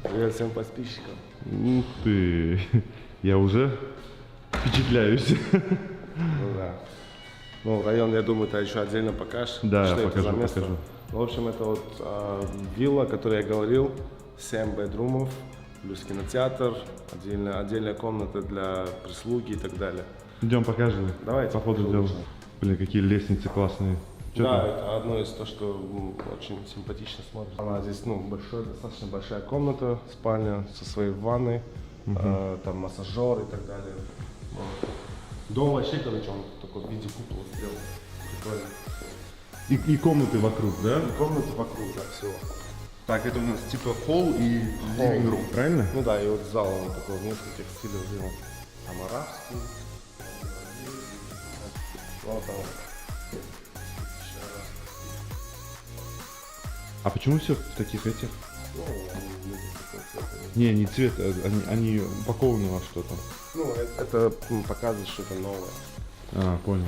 Привет всем подписчикам. Ух ты, я уже впечатляюсь. Ну да. Ну, район, я думаю, ты еще отдельно покажешь. Да, что я это за покажу, место. покажу. В общем, это вот вилла, о которой я говорил. 7 бедрумов, плюс кинотеатр, отдельная комната для прислуги и так далее. Идем покажем. Давайте. По ходу покажу. дела. Блин, какие лестницы классные. Чё Да, там? это одно из то, что очень симпатично смотрится. Она здесь, достаточно большая комната, спальня со своей ванной, там массажер и так далее. Вот. Дом вообще, короче, он такой в виде купола сделан. Прикольно. И комнаты вокруг, да? И комнаты вокруг, да, всего. Так, это у нас типа холл и living-room, правильно? Ну да, и вот зал он такой в нескольких стилях сделан. Там арабский. Вот там. А почему все в таких этих? Ну, люди такой цвет. Не цвет, они упакованы во что-то. Ну, это показывает, что это новое. А, понял.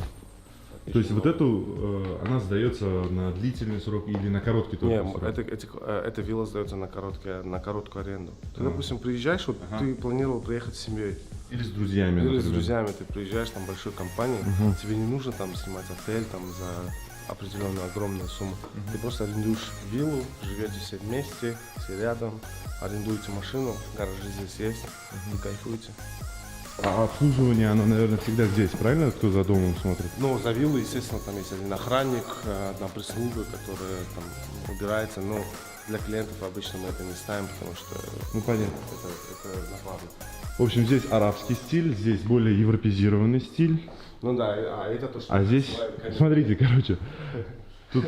То есть вот эту, она сдается на длительный срок или на короткий только Нет, срок? эта вилла сдается на короткую аренду. Ты, допустим, приезжаешь, вот ты планировал приехать с семьей. Или с друзьями, Или например. с друзьями, ты приезжаешь, там большой компанией, тебе не нужно там снимать отель там за определенную огромную сумму. Ты просто арендуешь виллу, живете все вместе, все рядом, арендуете машину, гаражи здесь есть, и кайфуете. А обслуживание, оно, наверное, всегда здесь, правильно? Кто за домом смотрит? Ну, за виллу, естественно, там есть один охранник, одна прислуга, которая там убирается, но для клиентов обычно мы это не ставим, потому что Ну, понятно. это накладно. В общем, здесь арабский стиль, здесь более европезированный стиль. Ну да, а это то, что... А здесь, смотрите, короче, тут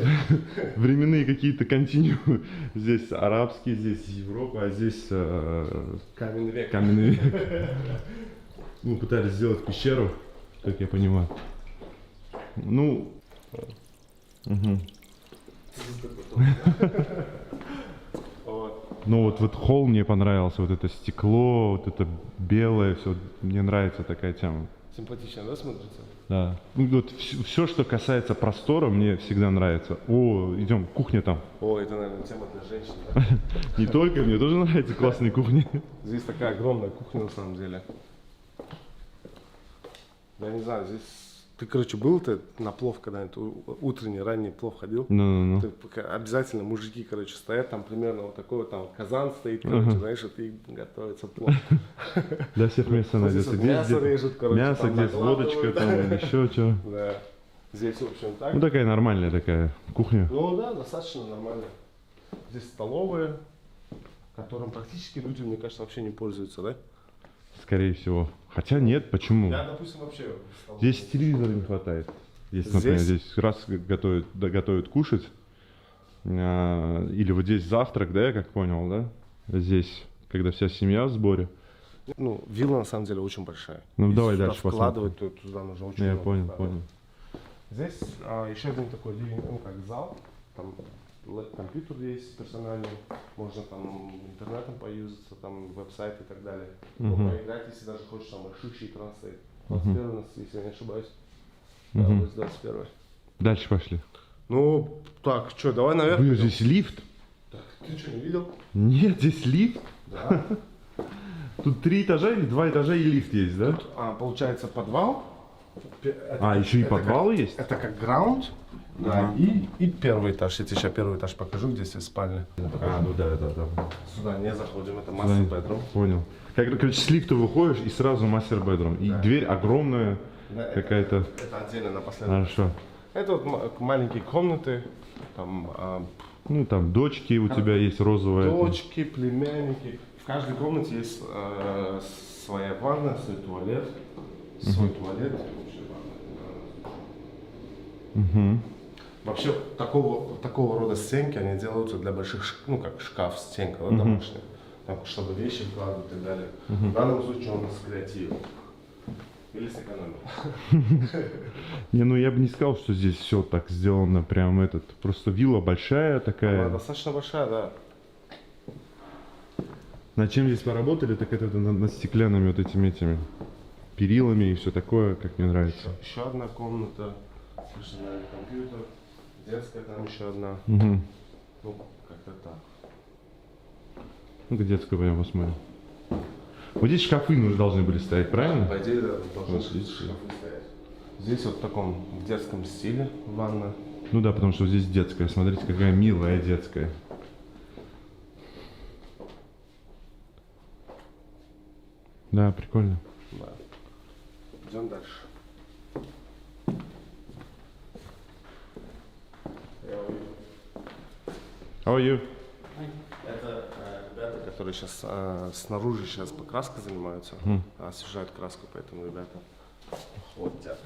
временные какие-то континуумы. Здесь арабский, здесь Европа, а здесь Каменный век. каменный век. Мы пытались сделать пещеру, как я понимаю. Ну, ну вот холл мне понравился, вот это стекло, вот это белое, все, мне нравится такая тема. Симпатично, да, смотрится? Да. Ну, вот все, что касается простора, мне всегда нравится. О, идем, кухня там. О, это, наверное, тема для женщин. Да? Не только, мне тоже нравятся классные кухни. Здесь такая огромная кухня, на самом деле. Я не знаю, здесь... Ты, короче, был на плов когда-нибудь, утренний, ранний плов ходил? Ну. Ты обязательно мужики, короче, стоят, там примерно вот такой вот там казан стоит, короче, знаешь, и готовится плов. Для всех место найдется. Здесь мясо режут, короче. Мясо, там здесь накладывают. водочка, там еще что. Да. Здесь, в общем, так. Ну такая нормальная такая кухня. Ну да, достаточно нормально. Здесь столовые, которым практически люди, мне кажется, вообще не пользуются, да? Скорее всего. Хотя нет, почему? Я, допустим, вообще... Здесь телевизора не хватает. Здесь, например, здесь раз готовят кушать, или вот здесь завтрак, да, я как понял, да? Здесь, когда вся семья в сборе. Ну, вилла на самом деле очень большая. Ну, Если давай сюда дальше вкладывать, то туда нужно очень Я много понял, вкладывать. понял. Здесь еще один такой ливинг, ну как зал, там компьютер есть персональный, можно там интернетом поюзаться, там веб-сайт и так далее. Но поиграть, если даже хочешь, там большущий экран стоит. 21 у нас, если я не ошибаюсь. Да, вот 21. Дальше пошли. Ну, так, что, давай наверх. Блин, пойдем. здесь лифт? Так, ты что, не видел? Нет, здесь лифт? Да. Тут 3 этажа или 2 этажа и лифт есть, да? Получается подвал. Еще и подвал есть? Это как граунд. Да, и первый этаж. Я тебе сейчас первый этаж покажу, где все спальни. Ну да. Сюда не заходим, это master bedroom. Понял. Короче, с лифта выходишь и сразу мастер-бедрум. И дверь огромная какая-то. Это отдельно напоследок. Хорошо. Это вот маленькие комнаты, там Ну там дочки у тебя есть розовая. дочки, племянники. В каждой комнате есть своя ванна, свой туалет. Свой туалет. Вообще такого рода стенки они делаются для больших, ну как шкаф, стенка, да, домашняя. Так, чтобы вещи вкладывать и так далее. В данном случае он нас креативен. Или сэкономил. Не, ну я бы не сказал, что здесь все так сделано, прям этот. Просто вилла большая Она такая. достаточно большая, да. Над чем здесь поработали, так это над стеклянными вот этими перилами и все такое, как мне нравится. Еще одна комната, персональный компьютер, детская там еще одна. Угу. Ну, как-то так. Ну-ка детскую пойдем посмотрим. Вот здесь шкафы должны были стоять, правильно? По идее, да, должны Вот здесь. шкафы стоять. Здесь вот в таком в детском стиле ванна. Ну да, потому что здесь детская. Смотрите, какая милая детская. Да, прикольно. Да. Идем дальше. How are you? Это ребята, которые сейчас снаружи сейчас покраской занимаются, освежают краску, поэтому ребята ходят.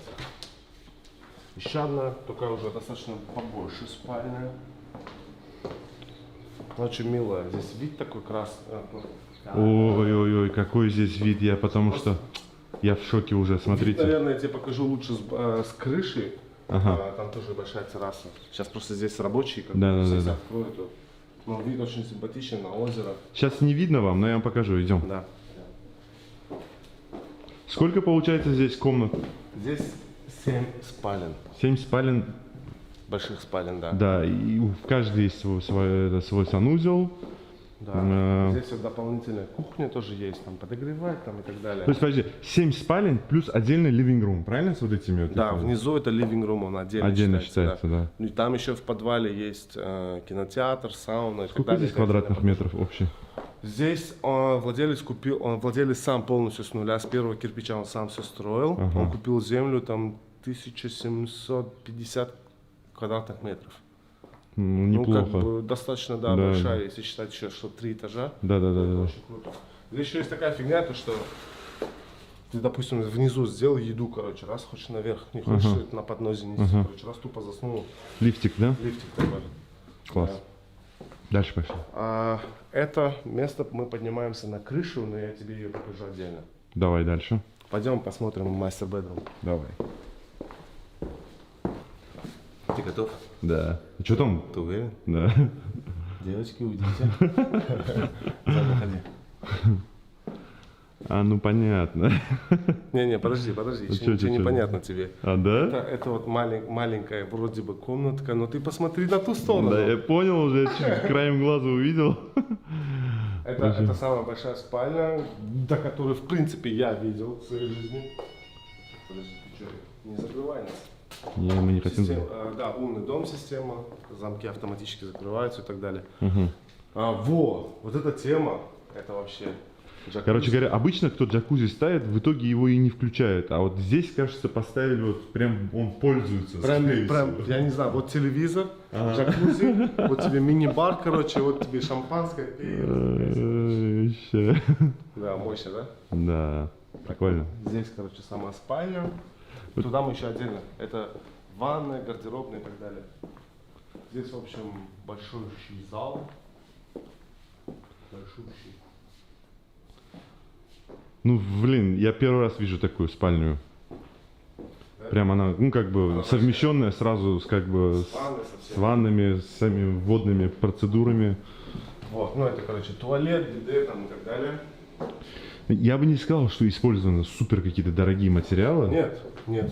Еще одна, только уже достаточно побольше спальня. Очень милая. Здесь вид такой красный. Ой-ой-ой, какой здесь вид, потому что я в шоке уже, смотрите. Вид, наверное, я тебе покажу лучше с крыши. Ага. Там тоже большая терраса. Сейчас просто здесь рабочие, как Да, бы, да, здесь да. откроют. Ну, вид очень симпатичный на озеро. Сейчас не видно вам, но я вам покажу, идем. Да. Сколько получается здесь комнат? Здесь 7 спален. 7 спален, Больших спален, да. да, и в каждой есть свой санузел. Да. Здесь вот дополнительная кухня тоже есть, там подогревать там и так далее. То есть, подожди, 7 спален плюс отдельный living room, правильно, с вот этими вот? Да, этими? внизу это living room, он отдельно считается, да. Ну, и там еще в подвале есть кинотеатр, сауна и Сколько так далее. здесь квадратных метров общий? Здесь владелец сам полностью с нуля, с первого кирпича он сам все строил. Ага. Он купил землю там 1750 квадратных метров. Ну, Ну, неплохо. как бы достаточно, да, Да. большая, если считать еще, что 3 этажа. Да. Очень круто. Здесь еще есть такая фигня, то что ты, допустим, внизу сделал еду, короче, раз хочешь наверх, не хочешь Ага. это на поднозе нести, Ага. короче, раз тупо заснул, Лифтик, да? лифтик такой. Класс. Да. Дальше пошли. Это место мы поднимаемся на крышу, но я тебе ее покажу отдельно. Давай дальше. Пойдем посмотрим мастер бедрум. Давай. Ты готов? Да. Что там? Ты уверен? Да. Девочки, уйдите. Заходи. Ну понятно. Не, подожди, ничего непонятно тебе. Да? Это вот маленькая вроде бы комнатка, но ты посмотри на ту сторону. Да, я понял уже, я чуть краем глаза увидел. Это самая большая спальня, до которой, в принципе, я видел в своей жизни. Подожди, ты что, не закрывай нас. Не, мы не хотим. Да, умный дом система, замки автоматически закрываются и так далее. Угу. Вот эта тема, это вообще... джакузи. Короче говоря, обычно кто джакузи ставит, в итоге его и не включают. А вот здесь, кажется, поставили вот прям он пользуется. Прям, скорее всего. я не знаю, вот телевизор, джакузи, вот тебе мини-бар, короче, вот тебе шампанское, пей. Вообще. Да, мощно, да? Да, прикольно. Здесь, короче, сама спальня. Туда мы еще отдельно. Это ванная, гардеробная и так далее. Здесь, в общем, большущий зал. Большущий. Ну, блин, я первый раз вижу такую спальню. Прям она, ну, как бы совмещенная сразу с, как бы, с ваннами, с самими водными процедурами. Вот, ну это, короче, туалет, биде там и так далее. Я бы не сказал, что использованы супер какие-то дорогие материалы. Нет,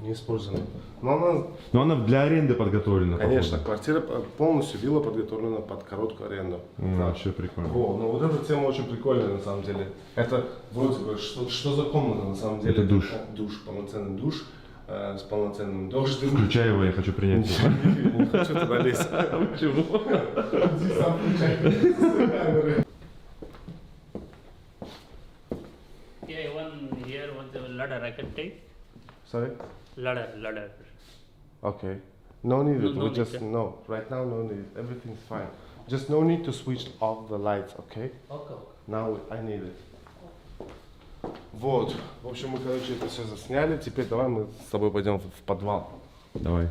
не использовано. Но Но она для аренды подготовлена. конечно, походу. квартира полностью, вилла подготовлена под короткую аренду. Да. Вообще прикольно. Ну вот эта тема очень прикольная на самом деле. Это вроде бы, что за комната на самом деле? Это душ. Душ, полноценный душ с полноценным дождем. Включай его, я хочу принять его. Не хочу туда лезть. Почему? Иди сам включай. Yeah, even here was the ladder. I can take Sorry? ladder. Okay. No need No, it. no We need, just yeah. no. Right now, no need. Everything's fine. Just no need to switch off the lights, okay? Okay. Now I need it. Вот. В общем, мы, короче, это все засняли. Теперь давай мы с тобой пойдем в подвал. Давай.